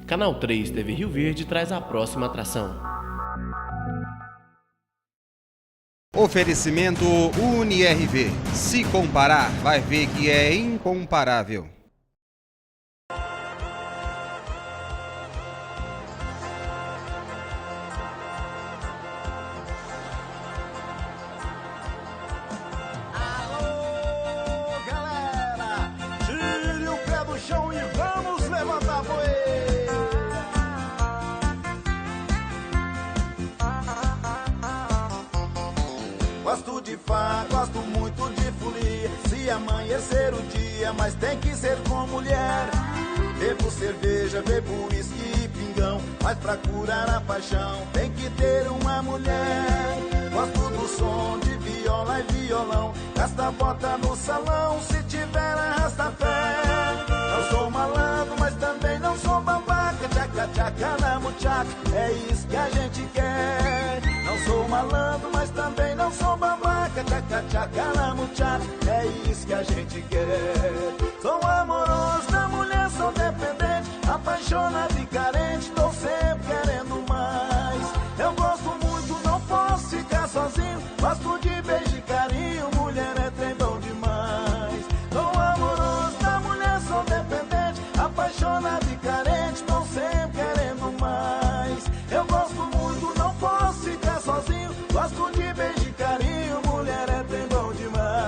Canal 3 TV Rio Verde traz a próxima atração. Oferecimento UniRV. Se comparar, vai ver que é incomparável. Gosto de farra, gosto muito de folia. Se amanhecer o dia, mas tem que ser com mulher. Bebo cerveja, bebo uísque e pingão, mas pra curar a paixão tem que ter uma mulher. Gosto do som de viola e violão, gasta bota no salão, se tiver arrasta-pé. Não sou malandro, mas também não sou babaca. Tchaca, tchaca na muchaca, é isso que a gente quer. Não sou malandro, mas também não sou babaca. Tchaca, tchaca na muchaca, é isso que a gente quer. Sou amoroso da mulher, sou dependente, apaixonado e carente, tô sempre querendo mais. Eu gosto muito, não posso ficar sozinho, gosto de beijo e carinho, mulher é trem bom demais. Sou amoroso da mulher, sou dependente, apaixonado e carente, tô sempre querendo mais. Eu gosto muito, não posso ficar sozinho, gosto de beijo e carinho, mulher é trem bom demais.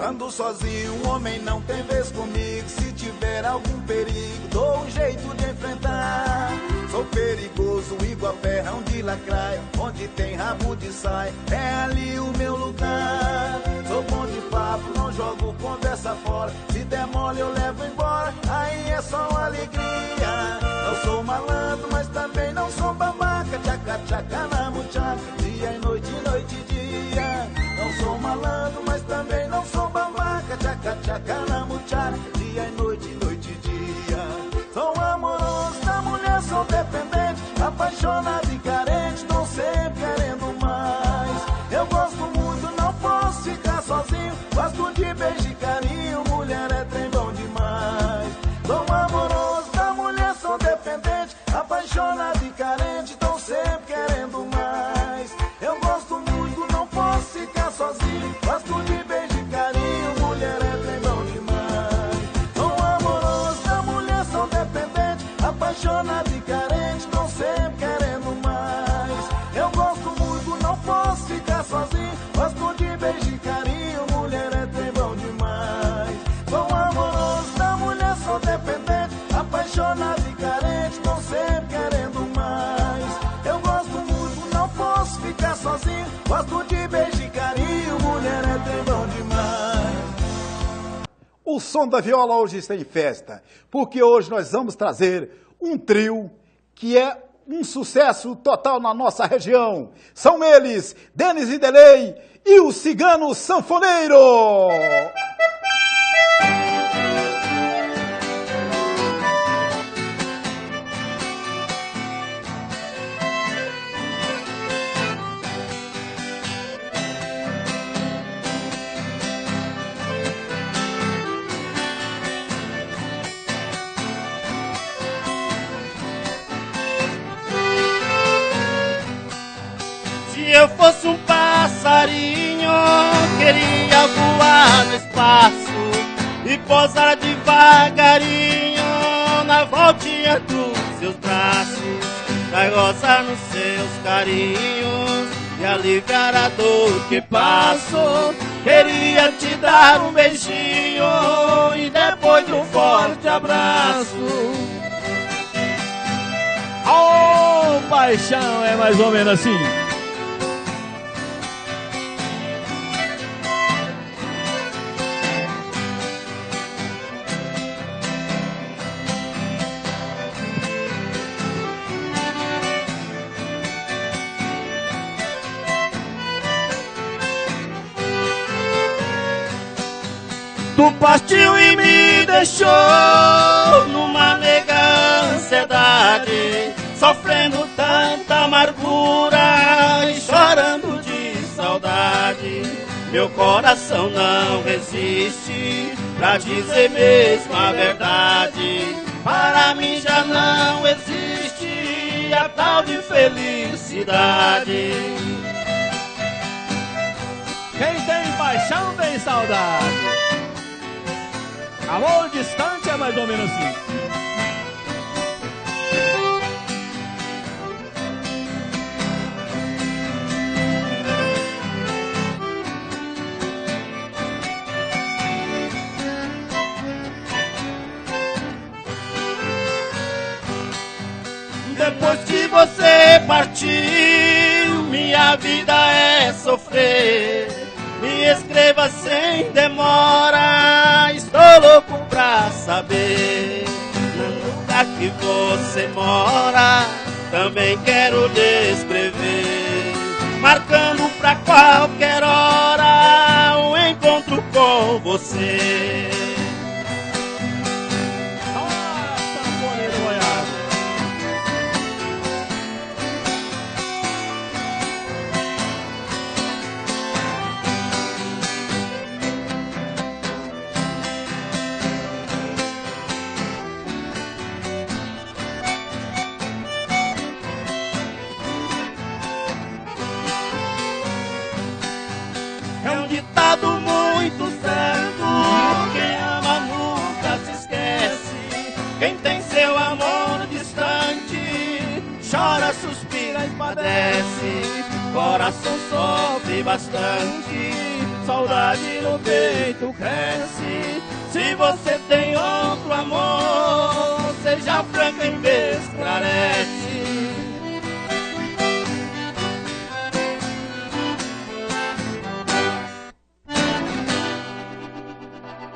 Ando sozinho, um homem não tem vez comigo. Se tiver algum perigo, dou um jeito de enfrentar. Sou perigoso, igual ferrão de lacraia, onde tem rabo de saia, é ali o meu lugar. Sou bom de papo, não jogo conversa fora, se der mole eu levo embora, aí é só alegria. Não sou malandro, mas também não sou babaca. Tchaca, tchaca na muchaca, dia e noite, noite e dia. Não sou malandro, mas também não sou babaca. Tchaca, tchaca na muchaca, dia e noite, noite e dia. Sou amoroso da mulher, sou dependente, apaixonado e carente, tô sempre querendo mais. Eu gosto muito, não posso ficar sozinho, gosto de beijo e carinho, mulher é trem bom demais. Sou amoroso da mulher, sou dependente, apaixonado e carente, tô sempre querendo mais. Eu gosto muito, não posso ficar sozinho, gosto de beijo e carinho, mulher é trem bom demais. Sou amoroso da mulher, sou dependente, apaixonado e carente, tô sempre querendo mais. Eu gosto muito, não posso ficar sozinho, gosto de beijo e carinho, mulher é trem bom demais. Sou amoroso da mulher, sou dependente, apaixonado e carente, tô sempre querendo mais. Eu gosto muito, não posso ficar sozinho, gosto de beijo e carinho, mulher é trem bom demais. O som da viola hoje está em festa, porque hoje nós vamos trazer um trio que é um sucesso total na nossa região. São eles, Denis Idelei e o Cigano Sanfoneiro. Se eu fosse um passarinho, queria voar no espaço e pousar devagarinho na voltinha dos seus braços, pra gozar nos seus carinhos e aliviar a dor que passo. Queria te dar um beijinho e depois um forte abraço. Oh, paixão, é mais ou menos assim. Tu partiu e me deixou numa mega ansiedade, só cidade. Meu coração não resiste pra dizer mesmo a verdade. Para mim já não existe a tal de felicidade. Quem tem paixão tem saudade. Amor distante é mais ou menos assim. Depois que você partiu, minha vida é sofrer. Me escreva sem demora, estou louco pra saber. No lugar que você mora, também quero descrever. Marcando pra qualquer hora um encontro com você. Muito certo, quem ama nunca se esquece. Quem tem seu amor distante, chora, suspira e padece. Coração sofre bastante, saudade no peito cresce. Se você tem outro amor, seja franca e me esclarece.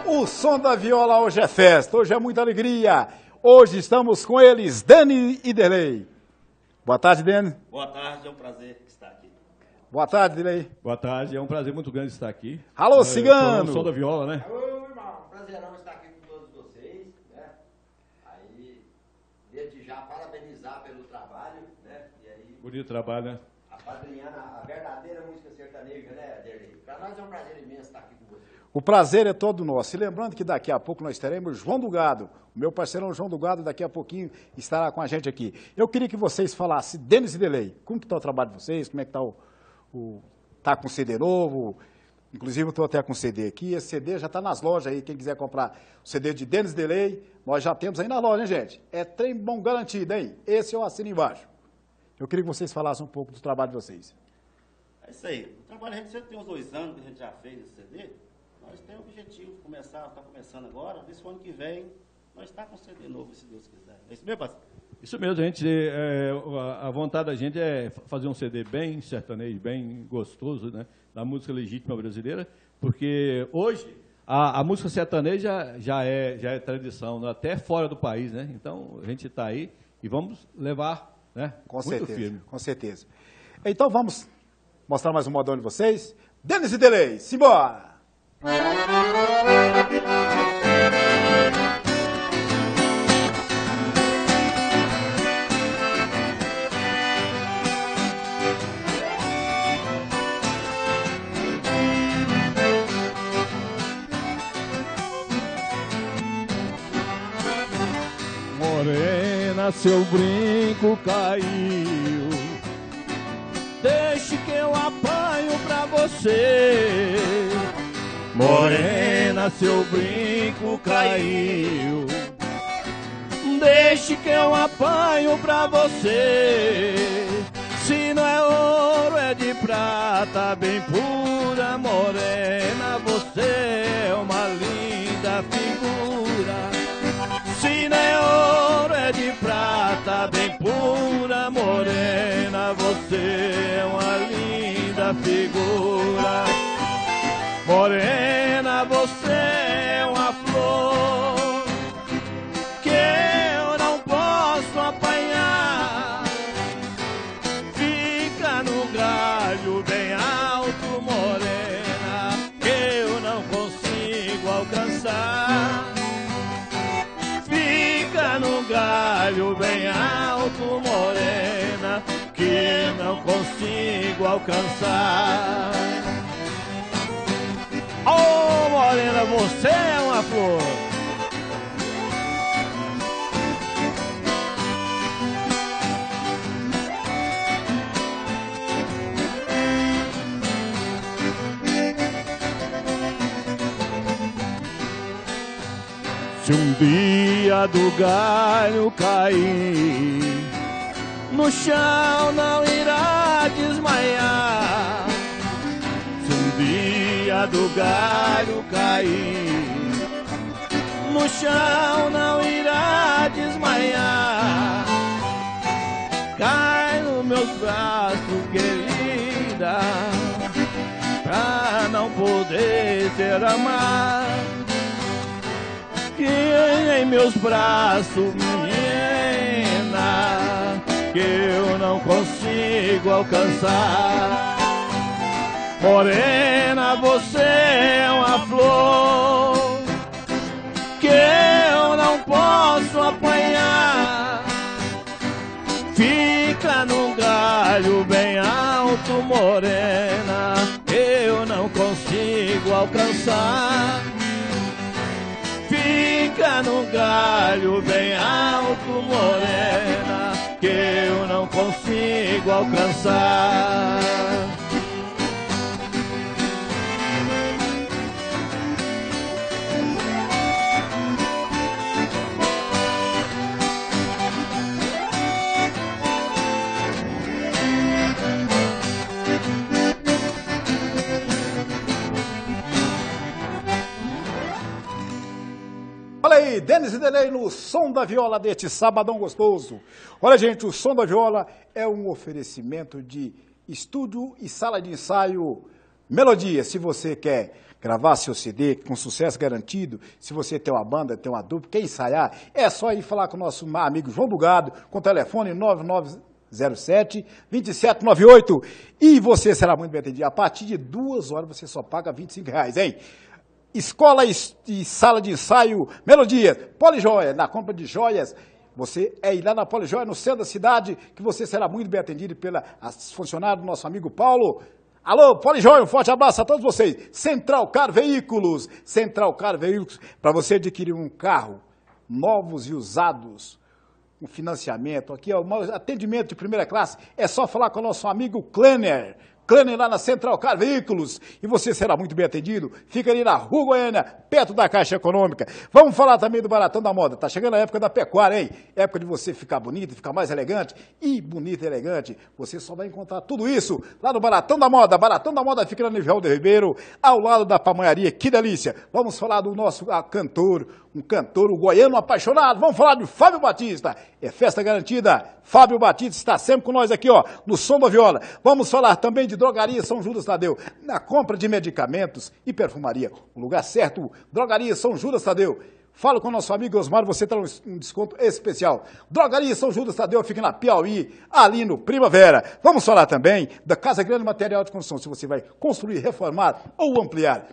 O som da viola hoje é festa, hoje é muita alegria. Hoje estamos com eles, Dani e Derlei. Boa tarde, Dani. Boa tarde, é um prazer estar aqui. Boa tarde, Derlei. Boa tarde, é um prazer muito grande estar aqui. Alô, Cigano. O som da viola, né? Alô, irmão, prazerão estar aqui com todos vocês, né? Aí, desde já, parabenizar pelo trabalho, né? E aí, Bonito trabalho, né? apadrinhando a verdadeira música sertaneja, né, Derlei? Para nós é um prazer imenso estar aqui com vocês. O prazer é todo nosso. E lembrando que daqui a pouco nós teremos João do Gado. O meu parceirão João do Gado daqui a pouquinho estará com a gente aqui. Eu queria que vocês falassem, Denis e Derlei, como que está o trabalho de vocês? Como é que está tá com CD novo? Inclusive eu estou até com CD aqui. Esse CD já está nas lojas aí. Quem quiser comprar o CD de Denis e Derlei, nós já temos aí na loja, hein, gente? É trem bom garantido, hein? Esse eu assino embaixo. Eu queria que vocês falassem um pouco do trabalho de vocês. É isso aí. O trabalho a gente sempre tem uns 2 anos que a gente já fez esse CD. Nós temos o objetivo de começar, está começando agora, ver se o ano que vem nós está com CD novo, se Deus quiser. É isso mesmo, parceiro? Isso mesmo, gente. A vontade da gente é fazer um CD bem sertanejo, bem gostoso, né? Da música legítima brasileira, porque hoje a música sertaneja já é tradição, né? Até fora do país, né? Então a gente está aí e vamos levar, né? Com muito certeza, firme. com certeza. Então vamos mostrar mais um modão de vocês. Denis e Derlei, simbora! Morena, seu brinco caiu. Deixe que eu apanho pra você. Morena, seu brinco caiu. Deixe que eu apanho pra você. Se não é ouro, é de prata, bem pura. Morena, você é uma linda figura. Se não é ouro, é de prata, bem pura. Morena, você é uma linda figura. Morena, você é uma flor que eu não posso apanhar. Fica no galho bem alto, morena, que eu não consigo alcançar. Fica no galho bem alto, morena, que não consigo alcançar. você é uma flor. Se um dia do galho cair, no chão não irá desmaiar. Se um dia do galho cair, no chão não irá desmaiar. Cai nos meus braços, querida, pra não poder ser amar. Que em meus braços, menina, que eu não consigo alcançar. Morena, você é uma flor que eu não posso apanhar. Fica num galho bem alto, morena, eu não consigo alcançar. Fica no galho bem alto, morena, que eu não consigo alcançar. Olha aí, Denis e Delei no Som da Viola deste sabadão gostoso. Olha, gente, o Som da Viola é um oferecimento de estúdio e sala de ensaio Melodia. Se você quer gravar seu CD com sucesso garantido, se você tem uma banda, tem uma dupla, quer ensaiar, é só ir falar com o nosso amigo João do Gado, com o telefone 9907-2798, e você será muito bem atendido. A partir de 2 horas você só paga R$25, hein? Escola e sala de ensaio Melodia, Polijoia, na compra de joias, você é ir lá na Polijoia, no centro da cidade, que você será muito bem atendido pela funcionária do nosso amigo Paulo. Alô, Polijoia, um forte abraço a todos vocês. Central Car Veículos, para você adquirir um carro, novos e usados, um financiamento, aqui é o atendimento de primeira classe, é só falar com o nosso amigo Kleiner lá na Central Car Veículos, e você será muito bem atendido. Fica ali na Rua Goiânia, perto da Caixa Econômica. Vamos falar também do Baratão da Moda. Tá chegando a época da pecuária, hein? Época de você ficar bonito, ficar mais elegante. E bonito e elegante, você só vai encontrar tudo isso lá no Baratão da Moda. Baratão da Moda fica na Nivel de Ribeiro, ao lado da pamonharia. Que delícia! Vamos falar do nosso cantor, o goiano apaixonado. Vamos falar de Fábio Batista. É festa garantida. Fábio Batista está sempre com nós aqui, ó, no Som da Viola. Vamos falar também de Drogaria São Judas Tadeu. Na compra de medicamentos e perfumaria, o lugar certo, Drogaria São Judas Tadeu. Fala com o nosso amigo Osmar, você terá um desconto especial. Drogaria São Judas Tadeu fica na Piauí, ali no Primavera. Vamos falar também da Casa Grande Material de Construção. Se você vai construir, reformar ou ampliar,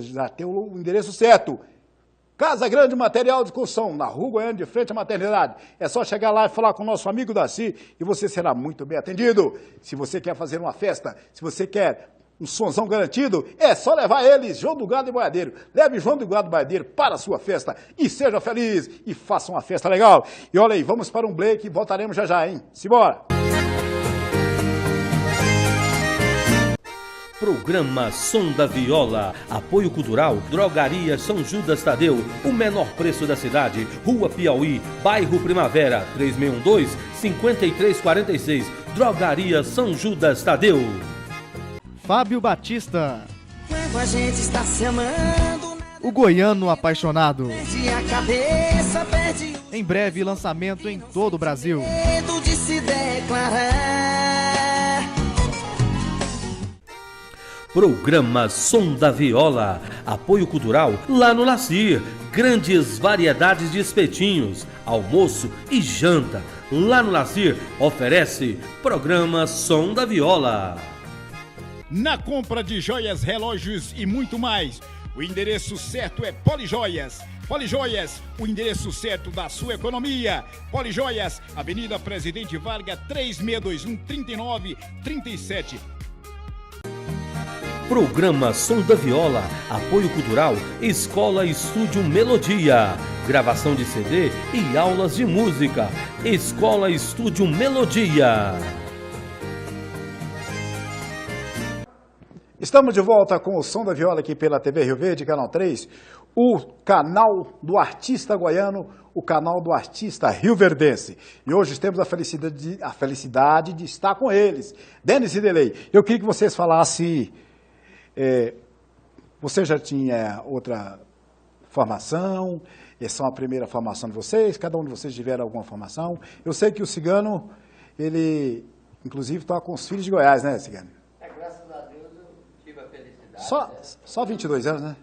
já tem o endereço certo. Casa Grande Material de Construção, na Rua Goiânia, de frente à maternidade. É só chegar lá e falar com o nosso amigo Darcy e você será muito bem atendido. Se você quer fazer uma festa, se você quer um sonzão garantido, é só levar eles, João do Gado e Boiadeiro. Leve João do Gado e Boiadeiro para a sua festa e seja feliz e faça uma festa legal. E olha aí, vamos para um break e voltaremos já, hein? Simbora! Programa Som da Viola, apoio cultural, Drogaria São Judas Tadeu, o menor preço da cidade, Rua Piauí, bairro Primavera, 3612-5346, Drogaria São Judas Tadeu. Fábio Batista, Quando a gente está se amando, o goiano apaixonado. perde a cabeça, perde Em breve lançamento em todo o Brasil. o medo de se declarar. Programa Som da Viola, apoio cultural lá no Lacir, grandes variedades de espetinhos, almoço e janta. Lá no Lacir oferece Programa Som da Viola. Na compra de joias, relógios e muito mais, o endereço certo é Polijoias. Polijoias, o endereço certo da sua economia. Polijoias, Avenida Presidente Vargas, 3621-3937. Programa Som da Viola, apoio cultural, Escola Estúdio Melodia, gravação de CD e aulas de música, Escola Estúdio Melodia. Estamos de volta com o Som da Viola aqui pela TV Rio Verde, Canal 3, o canal do artista goiano, o canal do artista rioverdense. E hoje temos a felicidade de estar com eles, Denis e Delei. Eu queria que vocês falassem, você já tinha outra formação, essa é a primeira formação de vocês, cada um de vocês tiveram alguma formação. Eu sei que o Cigano, ele inclusive está com os filhos de Goiás, né, Cigano? Graças a Deus eu tive a felicidade. Só 22 anos, né?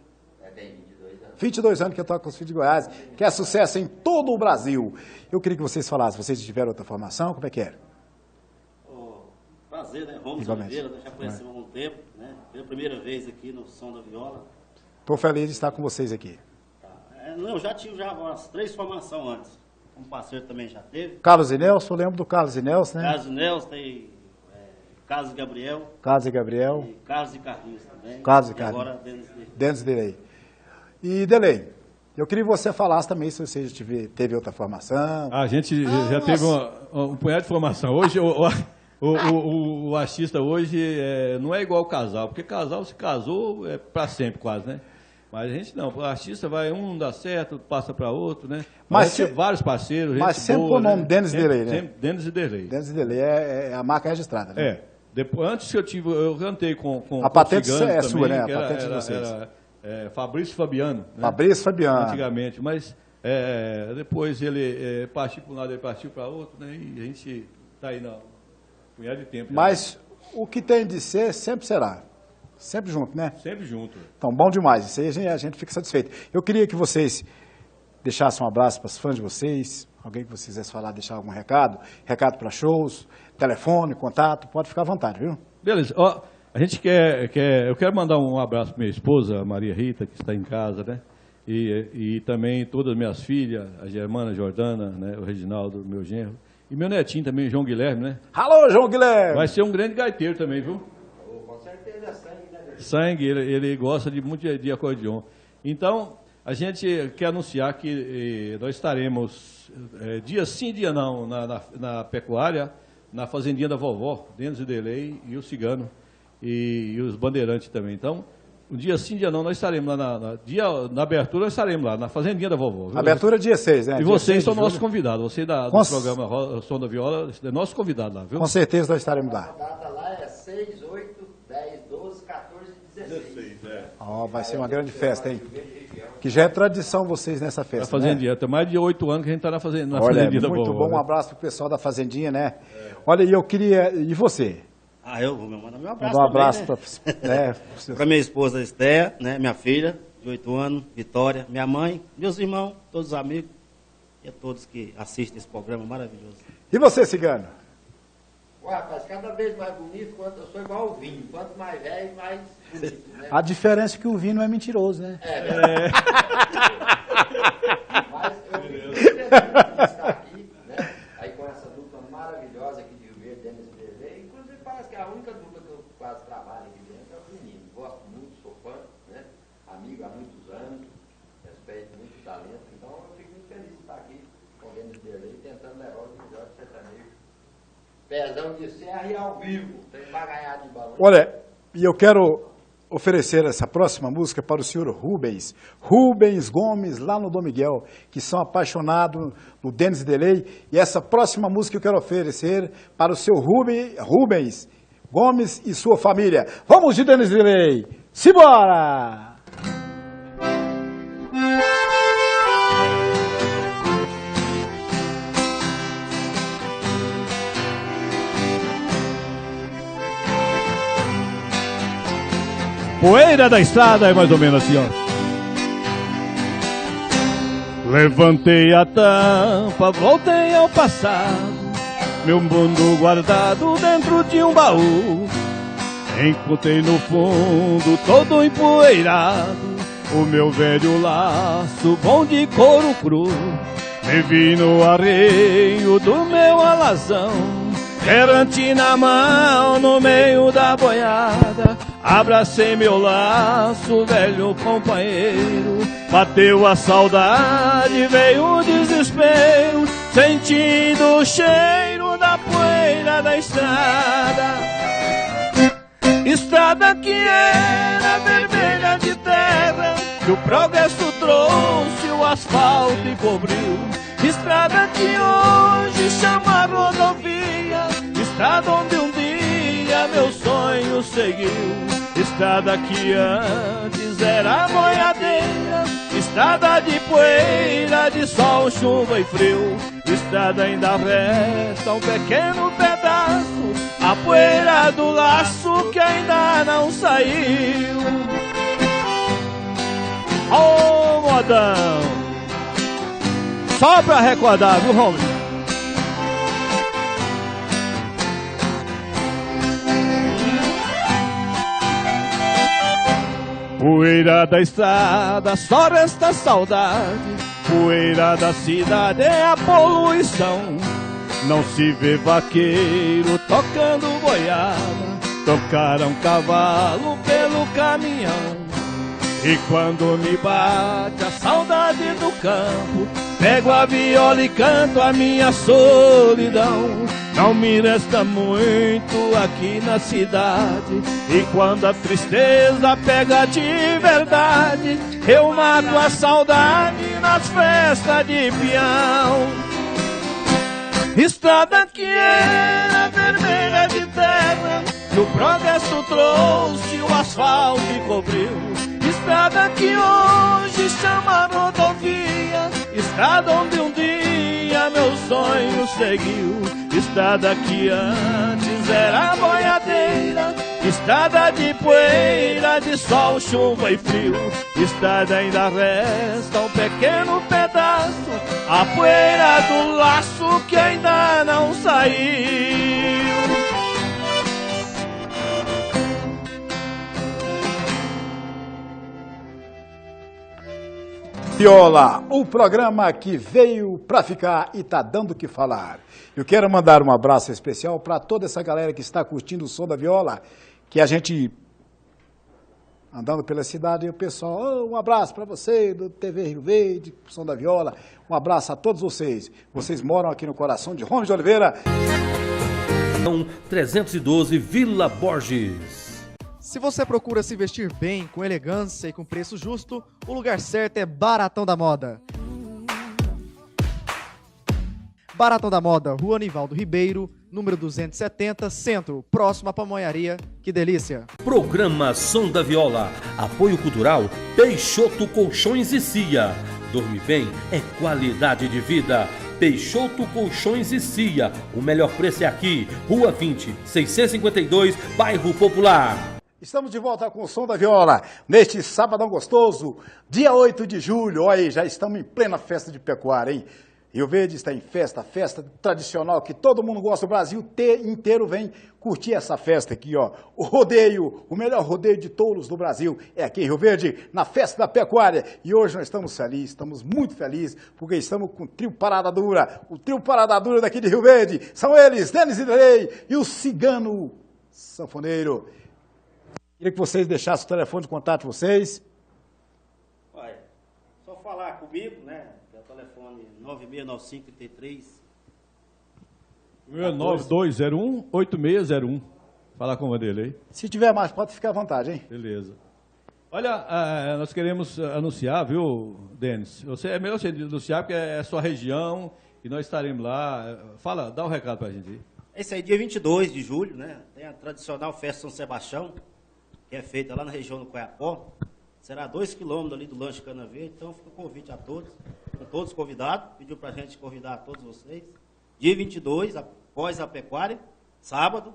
Tem 22 anos. 22 anos que eu toco com os filhos de Goiás, que é sucesso em todo o Brasil. Eu queria que vocês falassem, vocês tiveram outra formação, como é que era? Prazer, né? Ramos Oliveira, já conhecemos há algum tempo, né? Pela primeira vez aqui no Som da Viola. Estou feliz de estar com vocês aqui. Eu já tive umas 3 formações antes. Um parceiro também já teve. Carlos e Nelson, eu lembro do Carlos e Nelson, né? Carlos e Nelson, tem Carlos e Gabriel. Carlos e Gabriel. E Carlos e Carlinhos também. Carlos e Carlinhos. Agora Denis Delei. E Delei, eu queria que você falasse também se você já teve outra formação. A gente já teve um punhado de formação. Hoje, o artista hoje não é igual ao casal, porque casal se casou para sempre quase, né? Mas a gente não, o artista vai, um dá certo, passa para outro, né? Mas tem vários parceiros, mas sempre com o nome Denis Delei, né? Sempre Denis e Delei. Denis e Delei é a marca registrada, né? Depois, antes que eu cantei com a patente Cigano é também, sua, né? A patente de vocês. Era Fabrício Fabiano. Né? Fabrício Fabiano. Antigamente, mas depois ele partiu para um lado, ele partiu para outro, né? E a gente está aí na punhado de tempo. Mas o que tem de ser, sempre será. Sempre junto, né? Sempre junto. Então, bom demais. Isso aí a gente fica satisfeito. Eu queria que vocês deixassem um abraço para os fãs de vocês. Alguém que vocês quisesse falar, deixar algum recado. Recado para shows, telefone, contato. Pode ficar à vontade, viu? Beleza. Ó, a gente eu quero mandar um abraço para minha esposa, a Maria Rita, que está em casa, né? E também todas as minhas filhas, a Germana, a Jordana, né? O Reginaldo, meu genro. E meu netinho também, João Guilherme, né? Alô, João Guilherme! Vai ser um grande gaiteiro também, viu? Com certeza, sangue, né? Sangue, ele gosta muito de acordeon. Então, a gente quer anunciar que nós estaremos dia sim, dia não, na pecuária, na fazendinha da vovó, Denis e Delei e o Cigano e os bandeirantes também. Então, um dia sim, dia não, nós estaremos lá na abertura, nós estaremos lá na fazendinha da vovó. Viu? Abertura dia 6, né? E vocês são nossos convidados. Você do programa Som da Viola é nosso convidado lá, viu? Com certeza nós estaremos lá. A data lá é 6, 8, 10, 12, 14 e 16. Vai ser uma grande festa, hein? Que já é tradição vocês nessa festa, na fazendinha, tem mais de 8 anos que a gente está na fazendinha da vovó. Muito bom, um abraço pro pessoal da fazendinha, né? Olha, e eu queria... E você? Eu vou mandar meu abraço. Mandar um abraço também, para minha esposa Estéia, né? Minha filha, de 8 anos, Vitória, minha mãe, meus irmãos, todos os amigos e a todos que assistem esse programa maravilhoso. E você, Cigano? Ué, rapaz, cada vez mais bonito, eu sou igual ao vinho. Quanto mais velho, mais bonito, né? A diferença é que o vinho não é mentiroso, né? Mas eu fico muito feliz de estar aqui, né? Aí com essa dupla maravilhosa aqui de Rio Verde, Denis e Delei. Inclusive parece que a única dupla que eu quase trabalho aqui dentro é o menino. Gosto muito, sou fã, né? Amigo há muitos anos, respeito muito o talento. Então eu fico muito feliz de estar aqui com o Denis e Delei, tentando levar o melhor sertanejo. Pezão de serra e ao vivo, tem bagaiado de balão. Olha, e eu quero oferecer essa próxima música para o senhor Rubens Gomes, lá no Dom Miguel, que são apaixonados no Denis e Delei. E essa próxima música eu quero oferecer para o seu Rubens Gomes e sua família. Vamos de Denis e Delei! Simbora! Poeira da estrada é mais ou menos assim, ó. Levantei a tampa, voltei ao passado, meu mundo guardado dentro de um baú. Encontrei no fundo, todo empoeirado, o meu velho laço bom de couro cru. Me vi no arreio do meu alazão, errante na mão no meio da boiada. abracei meu laço, velho companheiro. Bateu a saudade, veio o desespero, sentindo o cheiro da poeira da estrada. Estrada que era vermelha de terra, que o progresso trouxe, o asfalto e cobriu. Estrada que hoje chama rodovia, estrada onde um dia meu sonho seguiu. Estrada que antes era boiadeira, estrada de poeira, de sol, chuva e frio. Estrada ainda resta um pequeno pedaço, a poeira do laço que ainda não saiu. Ô modão, só pra recordar, viu, Romulo? Poeira da estrada, só resta saudade. Poeira da cidade é a poluição. Não se vê vaqueiro tocando boiada, tocaram cavalo pelo caminhão. E quando me bate a saudade do campo, pego a viola e canto a minha solidão. Não me resta muito aqui na cidade, e quando a tristeza pega de verdade, eu mato a saudade nas festas de peão. Estrada que era vermelha de terra, que o progresso trouxe, o asfalto e cobriu. Estrada que hoje chama rodovia, estrada onde um dia meu sonho seguiu. Estrada que antes era boiadeira, estrada de poeira, de sol, chuva e frio. Estrada ainda resta um pequeno pedaço, a poeira do laço que ainda não saiu. Viola, o programa que veio pra ficar e tá dando o que falar. Eu quero mandar um abraço especial para toda essa galera que está curtindo o som da viola, que a gente, andando pela cidade, e o pessoal, um abraço para você do TV Rio Verde, som da viola, um abraço a todos vocês. Vocês moram aqui no coração de Ramos de Oliveira. 312 Vila Borges. Se você procura se vestir bem, com elegância e com preço justo, o lugar certo é Baratão da Moda. Baratão da Moda, Rua Anivaldo Ribeiro, número 270, Centro, próximo à Pamonharia. Que delícia! Programa Som da Viola. Apoio Cultural Peixoto Colchões e Cia. Dormir bem é qualidade de vida. Peixoto Colchões e Cia. O melhor preço é aqui. Rua 20, 652, Bairro Popular. Estamos de volta com o som da viola, neste sabadão gostoso, dia 8 de julho. Olha aí, já estamos em plena festa de pecuária, hein? Rio Verde está em festa, festa tradicional que todo mundo gosta, o Brasil inteiro vem curtir essa festa aqui, ó. O rodeio, o melhor rodeio de touros do Brasil é aqui em Rio Verde, na festa da pecuária. E hoje nós estamos felizes, estamos muito felizes, porque estamos com o trio Parada Dura, o trio Parada Dura daqui de Rio Verde. São eles, Denis Iderley e o Cigano Sanfoneiro. Queria que vocês deixassem o telefone de contato de vocês. Olha, só falar comigo, né? Que é o telefone 969533. 9201-8601. Falar com o dele aí. Se tiver mais, pode ficar à vontade, hein? Beleza. Olha, nós queremos anunciar, viu, Denis? É melhor você anunciar, porque é a sua região e nós estaremos lá. Fala, dá um recado pra gente aí. Esse aí, dia 22 de julho, né? Tem a tradicional festa São Sebastião, que é feita lá na região do Coiapó. Será 2 quilômetros ali do Lanche Cana Verde, então fica o convite a todos, estão todos convidados, pediu pra gente convidar a todos vocês. Dia 22, após a pecuária, sábado,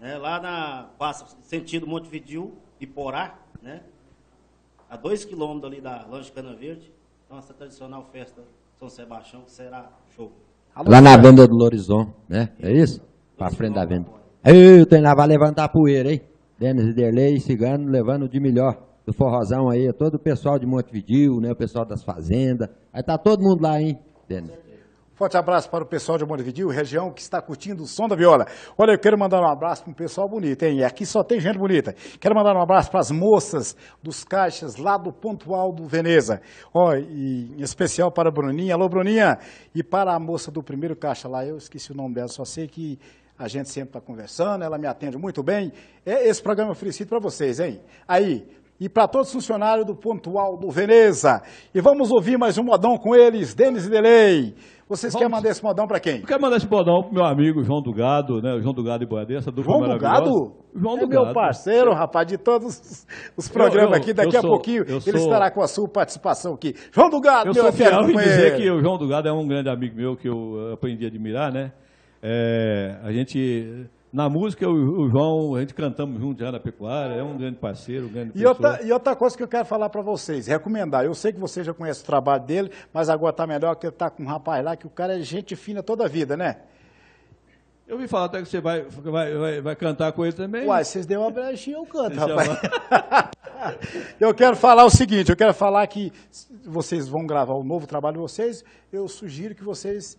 né, lá na passa sentido Montevidéu e Porá, né, a 2 quilômetros ali da Lanche Cana Verde, então essa tradicional festa São Sebastião, que será show. Lá na venda do Lorizon, né, é isso? Pra frente da venda. Eu tenho lá, vai levantar a poeira, hein? Denis Iderley e Cigano levando de melhor do forrozão aí, todo o pessoal de Montevidéu, né, o pessoal das fazendas. Aí tá todo mundo lá, hein, Denis? Forte abraço para o pessoal de Montevidéu, região que está curtindo o som da viola. Olha, eu quero mandar um abraço para um pessoal bonito, hein? E aqui só tem gente bonita. Quero mandar um abraço para as moças dos caixas lá do Pontual do Veneza. Ó, e em especial para a Bruninha. Alô, Bruninha. E para a moça do primeiro caixa lá, eu esqueci o nome dela, só sei que a gente sempre está conversando, ela me atende muito bem. Esse programa é oferecido para vocês, hein? Aí, e para todos os funcionários do Pontual do Veneza. E vamos ouvir mais um modão com eles, Denis e Delay. Vocês querem mandar esse modão para quem? Eu quero mandar esse modão pro meu amigo João do Gado, né? O João do Gado e Boiadeira, dupla João do Gado? João do meu Gado. Parceiro, rapaz, de todos os programas aqui. Daqui a pouquinho ele estará com a sua participação aqui. João do Gado, eu meu sou fiel em dizer companheiro. que o João do Gado é um grande amigo meu que eu aprendi a admirar, né? A gente, na música, o João, a gente cantamos junto já na pecuária, é um grande parceiro, um grande pessoa. E outra coisa que eu quero falar para vocês, recomendar. Eu sei que você já conhece o trabalho dele, mas agora tá melhor que ele tá com um rapaz lá, que o cara é gente fina toda a vida, né? Eu ouvi falar até que você vai cantar com ele também. Uai, vocês deu uma brechinha, eu canto, rapaz. Eu quero falar o seguinte, eu quero falar que vocês vão gravar o novo trabalho de vocês, eu sugiro que vocês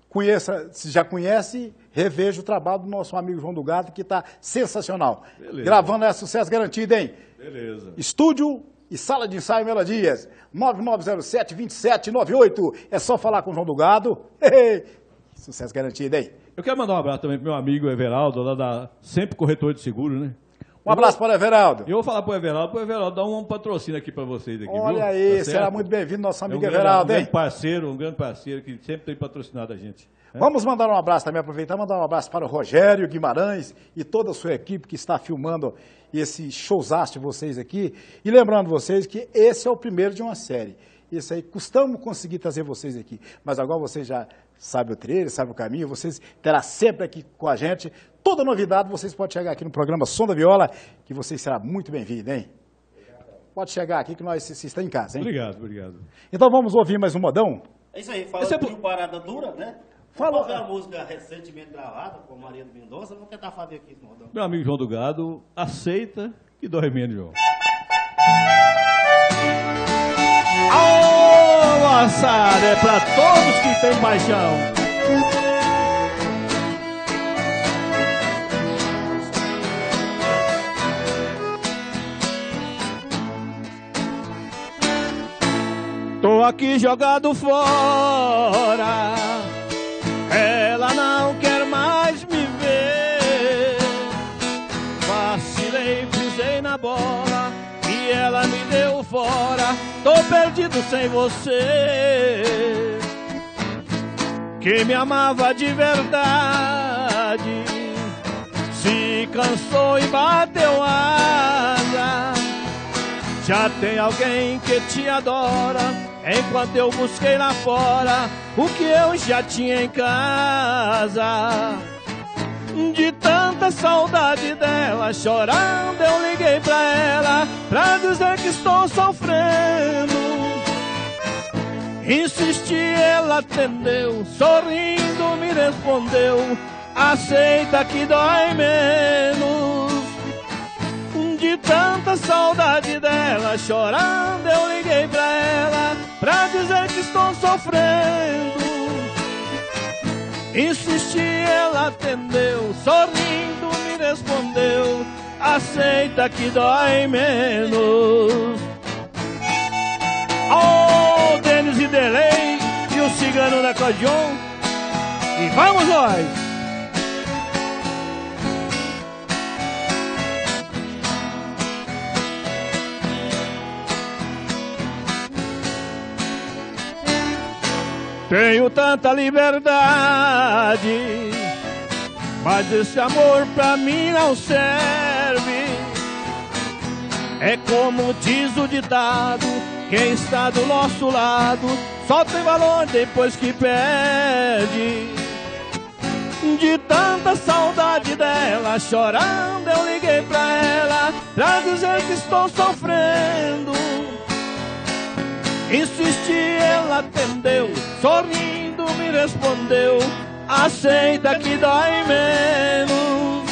conheça, se já conhece, reveja o trabalho do nosso amigo João do Gado, que está sensacional. Beleza. Gravando é sucesso garantido, hein? Beleza. Estúdio e sala de ensaio Melodias, 9907-2798. É só falar com o João do Gado. Sucesso garantido, hein? Eu quero mandar um abraço também pro meu amigo Everaldo, lá da Sempre Corretor de Seguro, né? Um abraço para o Everaldo. Eu vou falar pro Everaldo dar um patrocínio aqui para vocês. Aqui, olha viu? aí, Tá será certo? muito bem-vindo, nosso amigo um Everaldo, hein? Um grande parceiro que sempre tem patrocinado a gente. Né? Vamos mandar um abraço também, aproveitar e mandar um abraço para o Rogério Guimarães e toda a sua equipe que está filmando esse showzaço de vocês aqui. E lembrando vocês que esse é o primeiro de uma série. Isso aí, custamos conseguir trazer vocês aqui. Mas agora vocês já sabem o trailer, sabem o caminho, vocês terão sempre aqui com a gente. Toda novidade, vocês podem chegar aqui no programa Som da Viola, que vocês serão muito bem-vindos, hein? Pode chegar aqui que nós se está em casa, hein? Obrigado. Então vamos ouvir mais um modão? É isso aí, falando de Parada Dura, né? Fala. Vamos uma música recentemente gravada com Maria do Mendonça, vamos tentar fazer aqui esse modão. Meu amigo João do Gado, aceita que dói menos, João. Ô, moçada, é pra todos que têm paixão. Tô aqui jogado fora, ela não quer mais me ver. Vacilei, pisei na bola e ela me deu fora. Tô perdido sem você. Quem me amava de verdade se cansou e bateu asa. Já tem alguém que te adora, enquanto eu busquei lá fora o que eu já tinha em casa. De tanta saudade dela, chorando eu liguei pra ela, pra dizer que estou sofrendo. Insisti, ela atendeu, sorrindo me respondeu, aceita que dói menos. De tanta saudade dela, chorando eu liguei pra ela, pra dizer que estou sofrendo. Insisti, ela atendeu, sorrindo me respondeu, aceita que dói menos. Oh, Denis e Delay e o cigano da Codion, e vamos nós! Tenho tanta liberdade, mas esse amor pra mim não serve. É como diz o ditado, quem está do nosso lado só tem valor depois que perde. De tanta saudade dela, chorando eu liguei pra ela, pra dizer que estou sofrendo. Insisti, ela atendeu, sorrindo me respondeu, aceita que dói menos.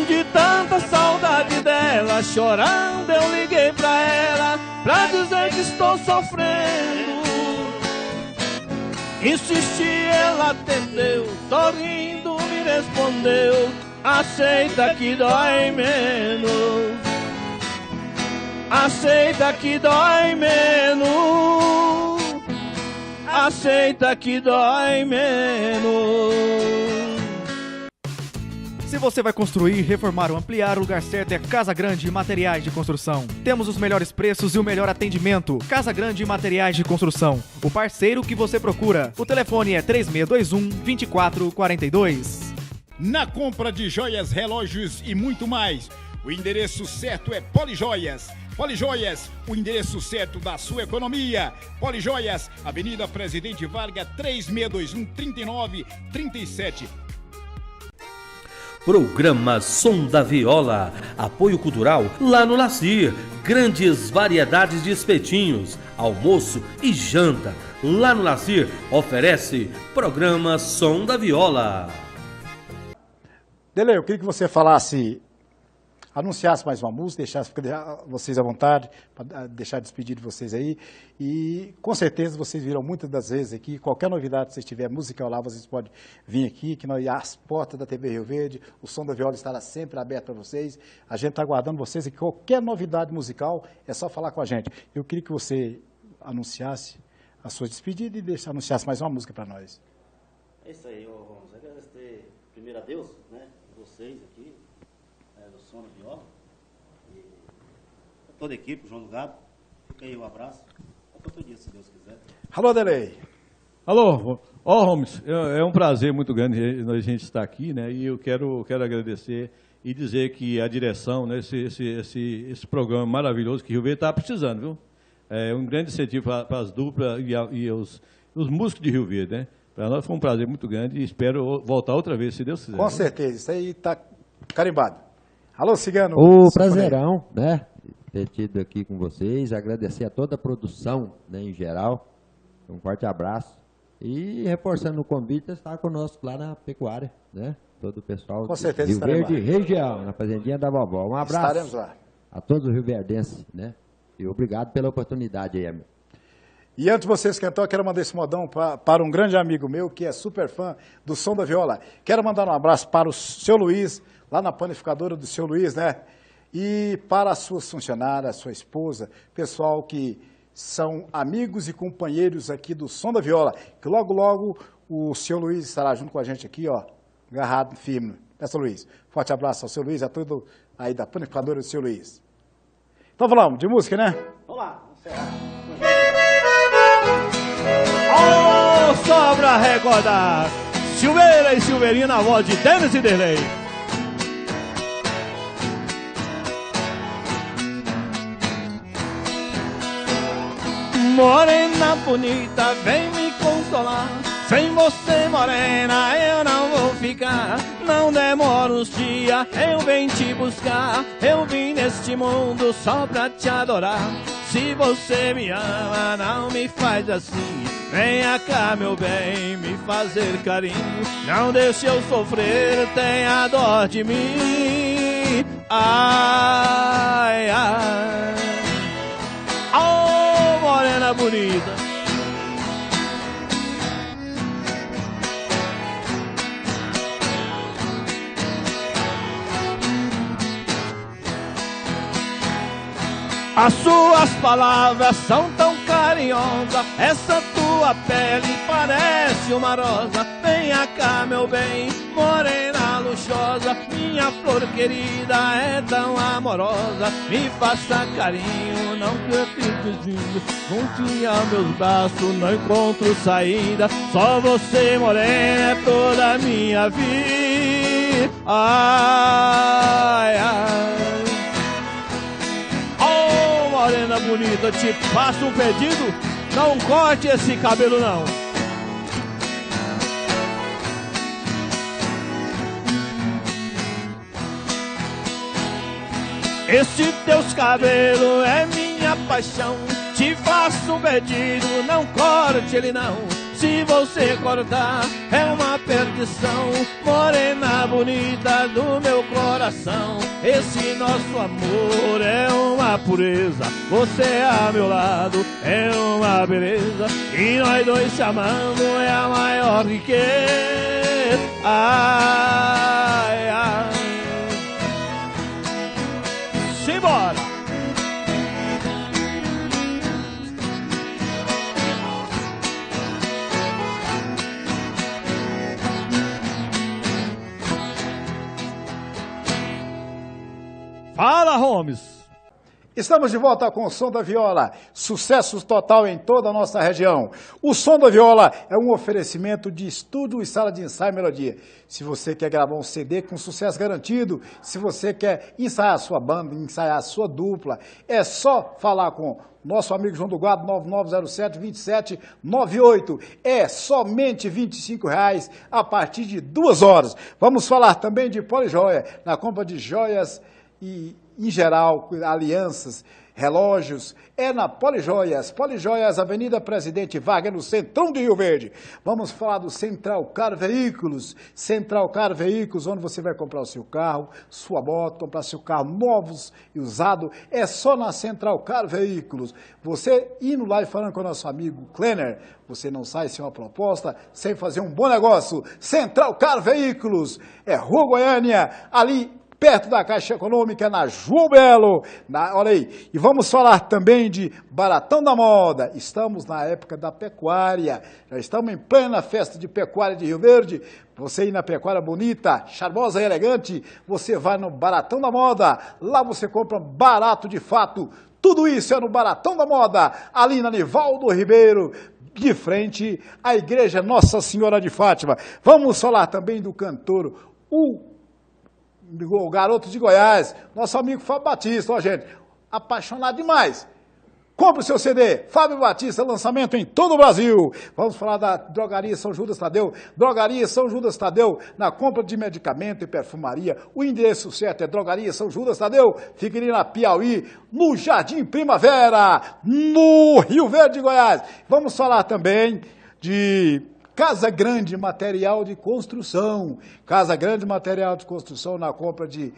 De tanta saudade dela, chorando eu liguei pra ela, pra dizer que estou sofrendo. Insisti, ela atendeu, sorrindo me respondeu: aceita que dói menos. Aceita que dói menos. Aceita que dói menos. Se você vai construir, reformar ou ampliar, o lugar certo é Casa Grande Materiais de Construção. Temos os melhores preços e o melhor atendimento. Casa Grande Materiais de Construção, o parceiro que você procura. O telefone é 3621-2442. Na compra de joias, relógios e muito mais, o endereço certo é Polijoias. Polijoias, o endereço certo da sua economia. Polijoias, Avenida Presidente Vargas, 3621-3937. Programa Som da Viola, apoio cultural lá no Lacir. Grandes variedades de espetinhos, almoço e janta. Lá no Lacir oferece Programa Som da Viola. Dele, eu queria que você falasse, anunciasse mais uma música, deixasse vocês à vontade, para deixar despedir de vocês aí. E com certeza vocês viram muitas das vezes aqui, qualquer novidade que vocês tiverem musical lá, vocês podem vir aqui, que nós, as portas da TV Rio Verde, o Som da Viola estará sempre aberto para vocês. A gente está aguardando vocês aqui, qualquer novidade musical, é só falar com a gente. Eu queria que você anunciasse a sua despedida e anunciasse mais uma música para nós. É isso aí, vamos agradecer primeiro a Deus, né? Vocês aqui, do Som da Viola, e toda a equipe, o João do Gado. Fica aí um abraço. Até outro dia, se Deus quiser. Alô, Delei. Alô, Holmes, é um prazer muito grande a gente estar aqui, né? E eu quero agradecer e dizer que a direção, né, esse programa maravilhoso que Rio Verde está precisando, viu? É um grande incentivo para as duplas e os músicos de Rio Verde, né? Para nós foi um prazer muito grande e espero voltar outra vez, se Deus quiser. Com certeza, isso aí está carimbado. Alô, Cigano. O prazerão, né, ter tido aqui com vocês, agradecer a toda a produção, né, em geral, um forte abraço e reforçando o convite, estar conosco lá na pecuária, né, todo o pessoal com certeza Rio Verde região, na fazendinha da vovó. Um abraço estaremos lá a todos os rioverdenses, né, e obrigado pela oportunidade aí, amigo. E antes de vocês cantar, eu quero mandar esse modão para um grande amigo meu, que é super fã do Som da Viola. Quero mandar um abraço para o seu Luiz, lá na panificadora do seu Luiz, né? E para as suas funcionárias, sua esposa, pessoal que são amigos e companheiros aqui do Som da Viola. Que logo, logo, o seu Luiz estará junto com a gente aqui, ó, agarrado, firme. É, seu Luiz? Forte abraço ao seu Luiz, a todo aí da panificadora do seu Luiz. Então vamos de música, né? Vamos lá, vamos encerrar. Oh, sobra recordar Silveira e Silveirinha na voz de Denis e Derlei. Morena bonita, vem me consolar. Sem você, morena, eu não vou ficar. Não demora uns dias, eu venho te buscar. Eu vim neste mundo só pra te adorar. Se você me ama, não me faz assim. Venha cá, meu bem, me fazer carinho. Não deixe eu sofrer, tenha dó de mim. Ai, ai. Oh, morena bonita. As suas palavras são tão carinhosas, essa tua pele parece uma rosa. Venha cá, meu bem, morena luxuosa, minha flor querida é tão amorosa. Me faça carinho, não acredite, junte a meus braços, não encontro saída. Só você, morena, é toda a minha vida. Ai, ai. Morena bonita, te faço um pedido, não corte esse cabelo não. Esse teus cabelos é minha paixão, te faço um pedido, não corte ele não. Se você cortar é uma perdição, morena bonita do meu coração. coração. Esse nosso amor é uma pureza. Você a meu lado é uma beleza. E nós dois se amando é a maior riqueza. Ai, ai. Simbora! Fala, Holmes! Estamos de volta com o Som da Viola, sucesso total em toda a nossa região. O Som da Viola é um oferecimento de estúdio e sala de ensaio e melodia. Se você quer gravar um CD com sucesso garantido, se você quer ensaiar a sua banda, ensaiar a sua dupla, é só falar com nosso amigo João do Guado, 9907-2798. É somente R$ 25,00 a partir de 2 horas. Vamos falar também de Polijoia, na compra de joias e, em geral, alianças, relógios, é na Polijoias. Polijoias, Avenida Presidente Vargas, no centrão de Rio Verde. Vamos falar do Central Car Veículos. Central Car Veículos, onde você vai comprar o seu carro, sua moto, comprar seu carro novos e usado, é só na Central Car Veículos. Você indo lá e falando com o nosso amigo Klenner, você não sai sem uma proposta, sem fazer um bom negócio. Central Car Veículos, é Rua Goiânia, ali perto da Caixa Econômica, na João Belo. Olha aí. E vamos falar também de Baratão da Moda. Estamos na época da pecuária. Já estamos em plena festa de pecuária de Rio Verde. Você ir na pecuária bonita, charmosa e elegante, você vai no Baratão da Moda. Lá você compra barato de fato. Tudo isso é no Baratão da Moda, ali na Nivaldo Ribeiro, de frente à Igreja Nossa Senhora de Fátima. Vamos falar também do cantor, o garoto de Goiás, nosso amigo Fábio Batista, ó gente, apaixonado demais. Compre o seu CD, Fábio Batista, lançamento em todo o Brasil. Vamos falar da Drogaria São Judas Tadeu. Drogaria São Judas Tadeu, na compra de medicamento e perfumaria. O endereço certo é Drogaria São Judas Tadeu, fica ali na Piauí, no Jardim Primavera, no Rio Verde, Goiás. Vamos falar também de Casa Grande Material de Construção. Casa Grande Material de Construção na compra de...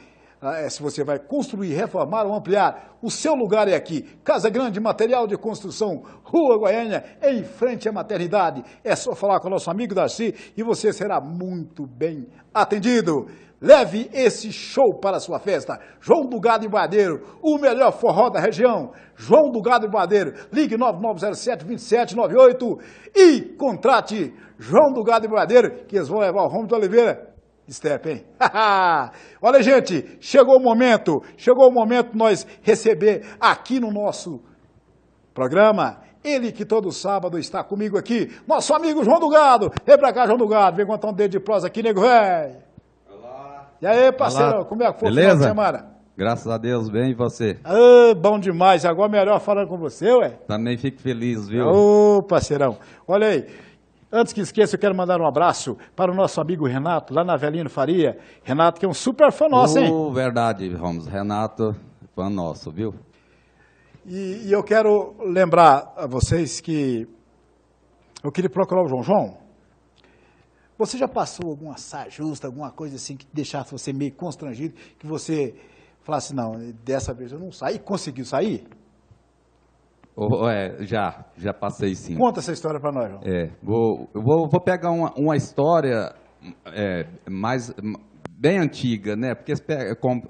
se você vai construir, reformar ou ampliar, o seu lugar é aqui. Casa Grande Material de Construção, Rua Goiânia, em frente à maternidade. É só falar com o nosso amigo Darcy e você será muito bem atendido. Leve esse show para a sua festa. João do Gado e Boiadeiro, o melhor forró da região. João do Gado e Boiadeiro, ligue 9907-2798 e contrate João do Gado e Boiadeiro, que eles vão levar o Romo de Oliveira. Step, hein? Olha, gente, chegou o momento de nós receber aqui no nosso programa, ele que todo sábado está comigo aqui, nosso amigo João do Gado. Vem pra cá, João do Gado, vem contar um dedo de prosa aqui, nego velho. E aí, parceiro, olá. Como é que foi o Beleza? final de semana? Graças a Deus, bem, e você? Bom demais, agora melhor falando com você, ué. Também fico feliz, viu? Ô, parceirão, olha aí, antes que esqueça, eu quero mandar um abraço para o nosso amigo Renato, lá na Avelino Faria. Renato, que é um super fã nosso, hein? Verdade, Ramos, Renato, fã nosso, viu? E eu quero lembrar a vocês que eu queria procurar o João. João, você já passou alguma saia justa, alguma coisa assim que deixasse você meio constrangido, que você falasse, não, dessa vez eu não saí, conseguiu sair? Já passei sim. Conta essa história para nós, João. Vou pegar uma história bem antiga, né? Porque se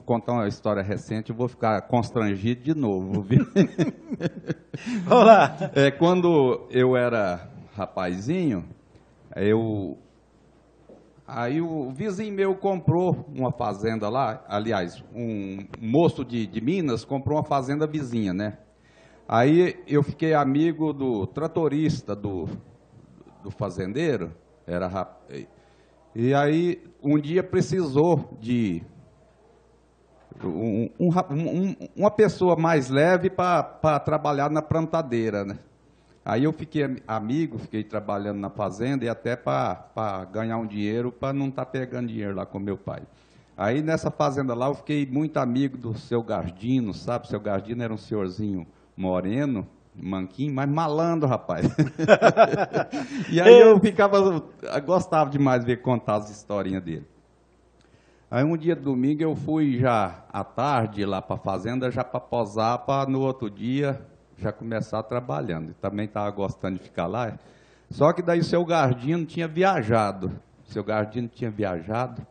contar uma história recente, eu vou ficar constrangido de novo, viu? Vamos lá. Quando eu era rapazinho, aí o vizinho meu comprou uma fazenda lá, aliás, um moço de Minas comprou uma fazenda vizinha, né? Aí eu fiquei amigo do tratorista do fazendeiro, e aí um dia precisou de uma pessoa mais leve para trabalhar na plantadeira, né? Aí eu fiquei amigo, fiquei trabalhando na fazenda e até para ganhar um dinheiro, para não estar pegando dinheiro lá com meu pai. Aí nessa fazenda lá eu fiquei muito amigo do seu Gardino, sabe? O seu Gardino era um senhorzinho moreno, manquinho, mas malandro, rapaz. E aí eu gostava demais de ver contar as historinhas dele. Aí um dia de domingo eu fui já à tarde lá para a fazenda, já para posar, para no outro dia já começar trabalhando. Também estava gostando de ficar lá. Só que daí o seu Gardino tinha viajado. O seu Gardino tinha viajado.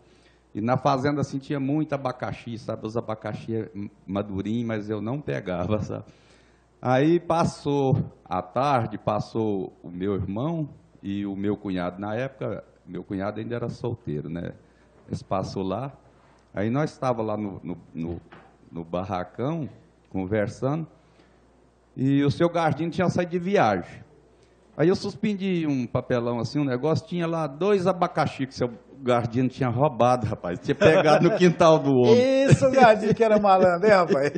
E na fazenda assim tinha muito abacaxi, sabe? Os abacaxi madurinhos, mas eu não pegava, sabe? Aí passou a tarde, passou o meu irmão e o meu cunhado. Na época, meu cunhado ainda era solteiro, né? Eles passou lá, aí nós estávamos lá no barracão, conversando, e o seu Gardino tinha saído de viagem. Aí eu suspendi um papelão assim, um negócio, tinha lá 2 abacaxi que o seu Gardino tinha roubado, rapaz, tinha pegado no quintal do homem. Isso, o Gardino que era malandro, hein, rapaz?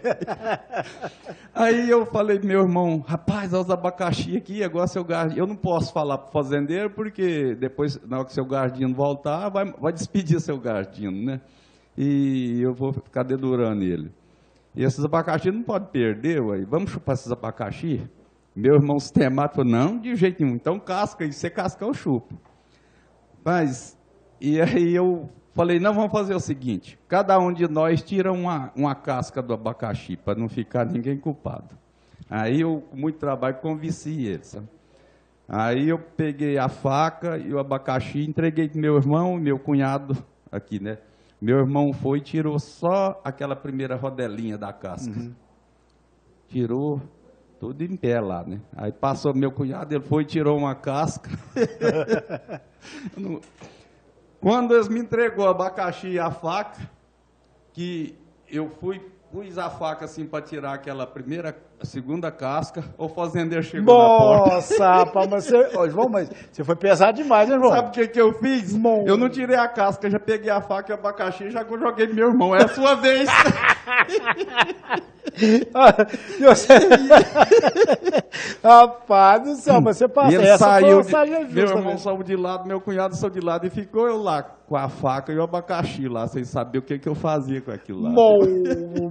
Aí eu falei pro meu irmão, rapaz, olha os abacaxi aqui, agora seu Gardino, eu não posso falar pro fazendeiro, porque depois, na hora que seu Gardino voltar, vai despedir seu Gardino, né? E eu vou ficar dedurando ele. E esses abacaxi não pode perder, ué. Vamos chupar esses abacaxi? Meu irmão sistemático falou, não, de jeito nenhum, então casca, e se cascar eu chupo. Mas, e aí eu falei, não, vamos fazer o seguinte, cada um de nós tira uma casca do abacaxi, para não ficar ninguém culpado. Aí eu, com muito trabalho, convenci eles, sabe? Aí eu peguei a faca e o abacaxi, entreguei para meu irmão e meu cunhado aqui, né? Meu irmão foi e tirou só aquela primeira rodelinha da casca. Tirou tudo em pé lá, né? Aí passou meu cunhado, ele foi e tirou uma casca. Quando eles me entregou o abacaxi e a faca, que eu pus a faca assim para tirar aquela a segunda casca, o fazendeiro chegou na porta. Nossa, rapaz, mas você foi pesado demais, né, João? Sabe o que eu fiz? Eu não tirei a casca, já peguei a faca e o abacaxi e já joguei pro meu irmão. É a sua vez. Rapaz do céu, mas você passou. Ele Essa saiu, foi uma meu irmão saiu de lado, meu cunhado saiu de lado e ficou eu lá com a faca e o abacaxi lá, sem saber o que eu fazia com aquilo lá.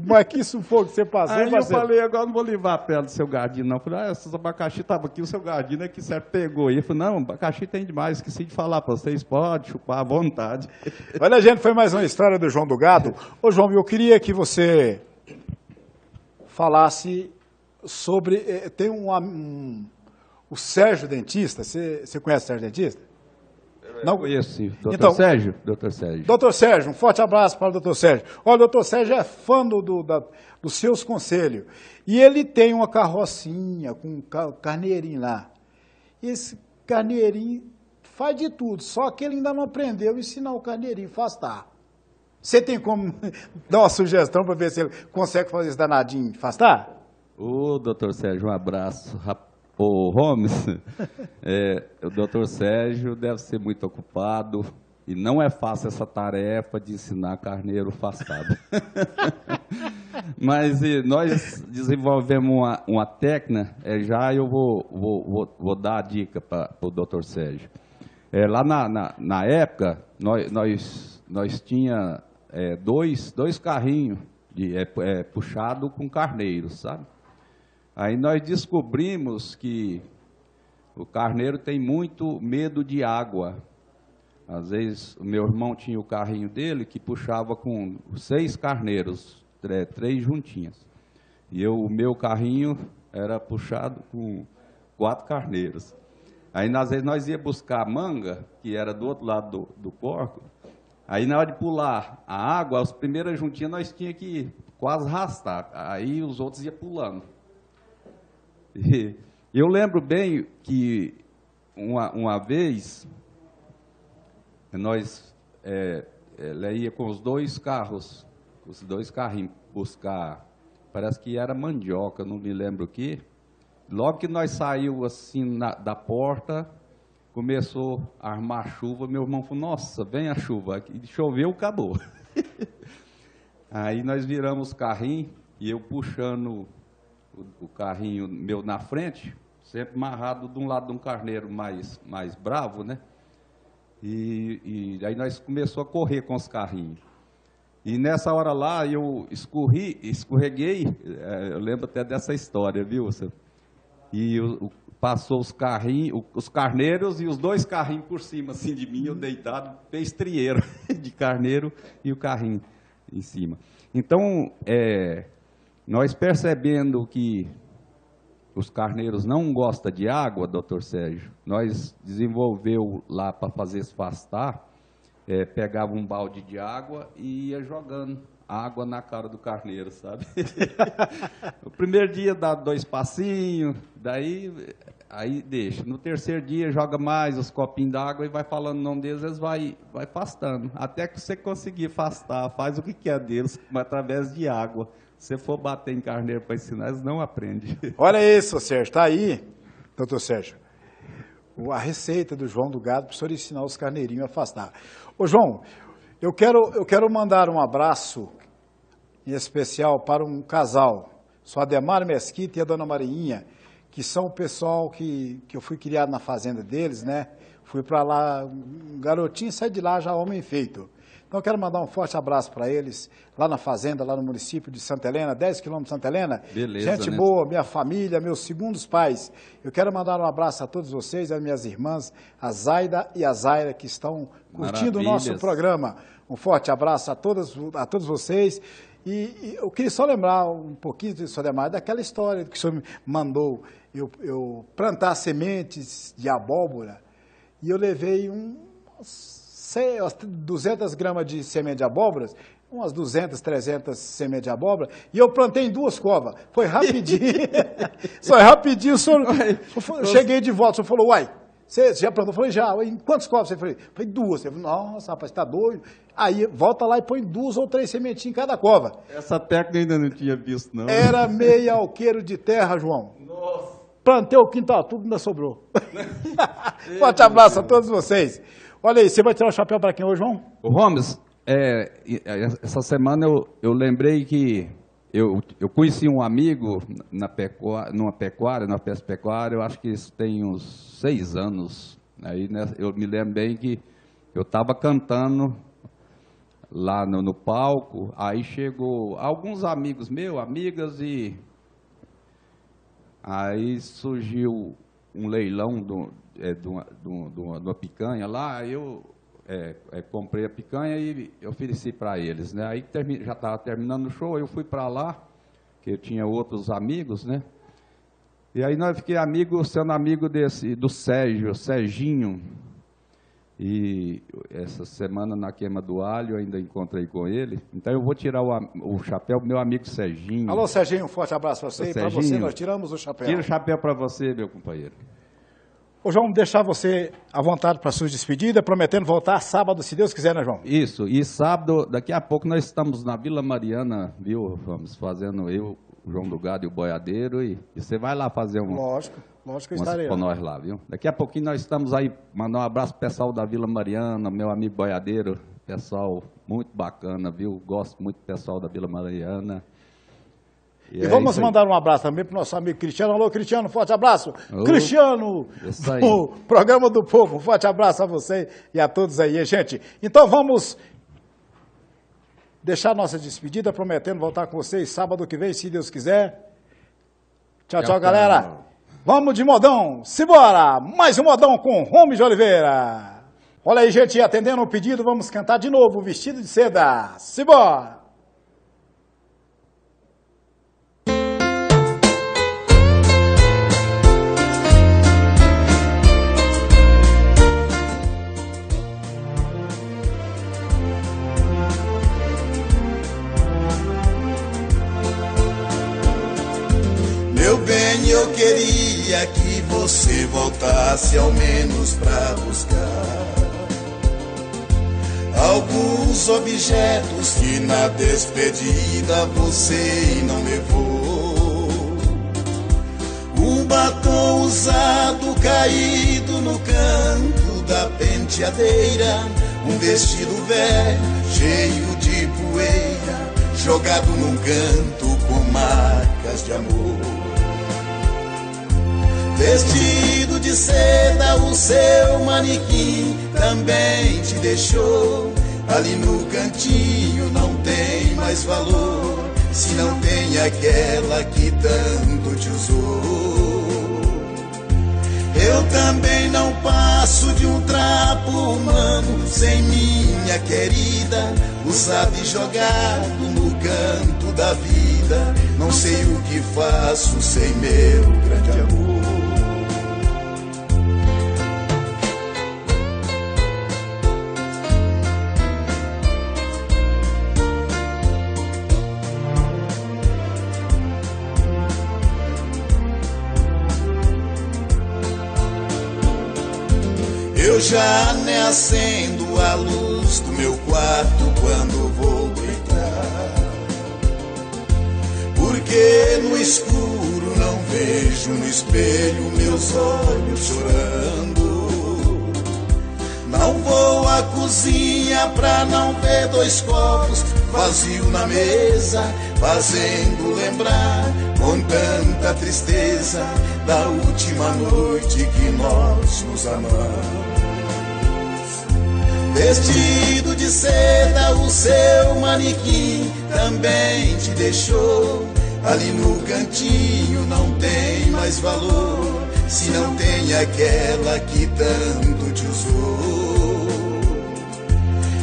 Mas que sufoco que você passou, Aí parceiro? eu falei, agora não vou levar a pele do seu Gardino, não. Eu falei, esses abacaxi estavam aqui, o seu Gardino é que certo pegou. E ele falou, não, abacaxi tem demais, esqueci de falar para vocês, pode chupar à vontade. Olha, gente, foi mais uma história do João do Gado. Ô, João, eu queria que você falasse sobre... tem o Sérgio Dentista, você conhece o Sérgio Dentista? Não conheço, sim. Doutor Então, Sérgio? Doutor Sérgio. Doutor Sérgio, um forte abraço para o doutor Sérgio. Olha, o doutor Sérgio é fã dos seus conselhos. E ele tem uma carrocinha com um carneirinho lá. E esse carneirinho faz de tudo, só que ele ainda não aprendeu a ensinar o carneirinho a afastar. Você tem como dar uma sugestão para ver se ele consegue fazer esse danadinho afastar? Ô, doutor Sérgio, um abraço. Ô, Holmes, o doutor Sérgio deve ser muito ocupado e não é fácil essa tarefa de ensinar carneiro afastado. Mas nós desenvolvemos uma técnica, já eu vou dar a dica para o doutor Sérgio. Lá na época, nós tinha dois carrinhos puxado com carneiros, sabe? Aí nós descobrimos que o carneiro tem muito medo de água. Às vezes, o meu irmão tinha o carrinho dele que puxava com 6 carneiros, 3 juntinhas. E o meu carrinho era puxado com 4 carneiros. Aí, às vezes, nós ia buscar manga, que era do outro lado do porco. Aí, na hora de pular a água, as primeiras juntinhas nós tínhamos que quase arrastar. Aí, os outros iam pulando. E eu lembro bem que uma vez nós ia com os 2 carros, os 2 carrinhos buscar, parece que era mandioca, não me lembro o que. Logo que nós saímos assim da porta, começou a armar chuva, meu irmão falou, nossa, vem a chuva, e choveu, acabou. Aí nós viramos os carrinhos e eu puxando o carrinho meu na frente, sempre amarrado de um lado de um carneiro mais bravo, né? E aí nós começamos a correr com os carrinhos. E nessa hora lá eu escorreguei, eu lembro até dessa história, viu? e passou os carrinhos, os carneiros e os 2 carrinhos por cima, assim, de mim, eu deitado, fez trieiro de carneiro e o carrinho em cima. Então, nós percebendo que os carneiros não gostam de água, doutor Sérgio, nós desenvolveu lá para fazer esse pastar, pegava um balde de água e ia jogando água na cara do carneiro, sabe? O primeiro dia dá 2 passinhos, daí aí deixa. No terceiro dia joga mais os copinhos d'água e vai falando o nome deles, eles vai afastando. Até que você conseguir afastar, faz o que quer deles, mas através de água. Se você for bater em carneiro para ensinar, eles não aprendem. Olha isso, Sérgio, está aí, doutor Sérgio, a receita do João do Gado para o senhor ensinar os carneirinhos a afastar. Ô João, eu quero mandar um abraço em especial para um casal, o Ademar Mesquita e a dona Mariinha, que são o pessoal que eu fui criado na fazenda deles, né? Fui para lá, um garotinho sai de lá já homem feito. Então eu quero mandar um forte abraço para eles, lá na fazenda, lá no município de Santa Helena, 10 quilômetros de Santa Helena. Beleza, gente né? boa, minha família, meus segundos pais. Eu quero mandar um abraço a todos vocês, as minhas irmãs, a Zaida e a Zaira, que estão curtindo o nosso programa. Um forte abraço a todos vocês. E eu queria só lembrar um pouquinho, senhor Ademar, daquela história que o senhor me mandou eu plantar sementes de abóbora, e eu levei umas 200 gramas de semente de abóbora, umas 200, 300 sementes de abóbora, e eu plantei em 2 covas. Foi rapidinho. Só rapidinho, o senhor, eu cheguei de volta, o senhor falou, uai, você já plantou? Eu falei, já. Em quantas covas você falou? Falei, 2. Eu falei, nossa, rapaz, tá doido. Aí volta lá e põe 2 ou 3 sementinhas em cada cova. Essa técnica eu ainda não tinha visto, não. Era meio alqueiro de terra, João. Nossa. Plantei o quintal, tudo ainda sobrou. Forte abraço a todos vocês. Olha aí, você vai tirar o chapéu para quem hoje, João? Ô, Gomes, essa semana eu lembrei que eu conheci um amigo na festa pecuária, eu acho que isso tem uns 6 anos. Aí, né, eu me lembro bem que eu estava cantando lá no palco, aí chegou alguns amigos meus, amigas, e aí surgiu um leilão de uma picanha lá, aí eu comprei a picanha e ofereci para eles, né? Aí já estava terminando o show, eu fui para lá, que eu tinha outros amigos, né? E aí nós fiquei sendo amigo do Serginho, e essa semana na queima do alho eu ainda encontrei com ele, então eu vou tirar o chapéu do meu amigo Serginho. Alô, Serginho, um forte abraço para você, e para você nós tiramos o chapéu. Tira o chapéu para você, meu companheiro. Ô, João, deixar você à vontade para a sua despedida, prometendo voltar sábado, se Deus quiser, né, João? Isso, e sábado, daqui a pouco nós estamos na Vila Mariana, viu? Vamos fazendo o João do Gado e o Boiadeiro, e você vai lá fazer Lógico que eu estarei. Com nós lá, viu? Daqui a pouquinho nós estamos aí, mandar um abraço pro pessoal da Vila Mariana, meu amigo Boiadeiro, pessoal muito bacana, viu? Gosto muito do pessoal da Vila Mariana. E vamos mandar um abraço também para o nosso amigo Cristiano. Alô, Cristiano, um forte abraço. Cristiano, o programa do povo, um forte abraço a você e a todos aí, gente. Então vamos deixar nossa despedida, prometendo voltar com vocês sábado que vem, se Deus quiser. Tchau, tchau, galera. Vamos de modão, simbora! Mais um modão com Romes de Oliveira. Olha aí, gente, atendendo o pedido, vamos cantar de novo, Vestido de Seda. Simbora! Meu bem, eu queria que você voltasse ao menos pra buscar alguns objetos que na despedida você não levou. Um batom usado caído no canto da penteadeira, um vestido velho cheio de poeira jogado num canto com marcas de amor. Vestido de seda, o seu manequim também te deixou. Ali no cantinho não tem mais valor, se não tem aquela que tanto te usou. Eu também não passo de um trapo humano sem minha querida, usado e jogado no canto da vida. Não sei o que faço sem meu grande amor. Eu já nem acendo a luz do meu quarto quando vou deitar, porque no escuro não vejo no espelho meus olhos chorando. Não vou à cozinha pra não ver 2 copos vazios na mesa, fazendo lembrar com tanta tristeza da última noite que nós nos amamos. Vestido de seda, o seu manequim também te deixou. Ali no cantinho não tem mais valor, se não tem aquela que tanto te usou.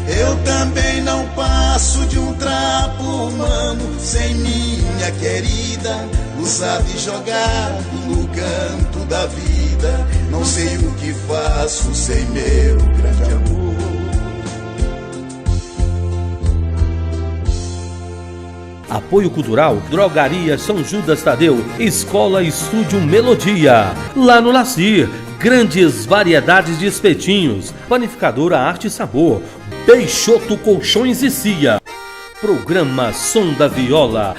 Eu também não passo de um trapo humano sem minha querida, usado e jogado no canto da vida. Não sei o que faço sem meu grande amor. Apoio Cultural, Drogaria São Judas Tadeu, Escola Estúdio Melodia. Lá no Lacir, grandes variedades de espetinhos, Panificadora Arte e Sabor, Peixoto Colchões e Cia. Programa Som da Viola.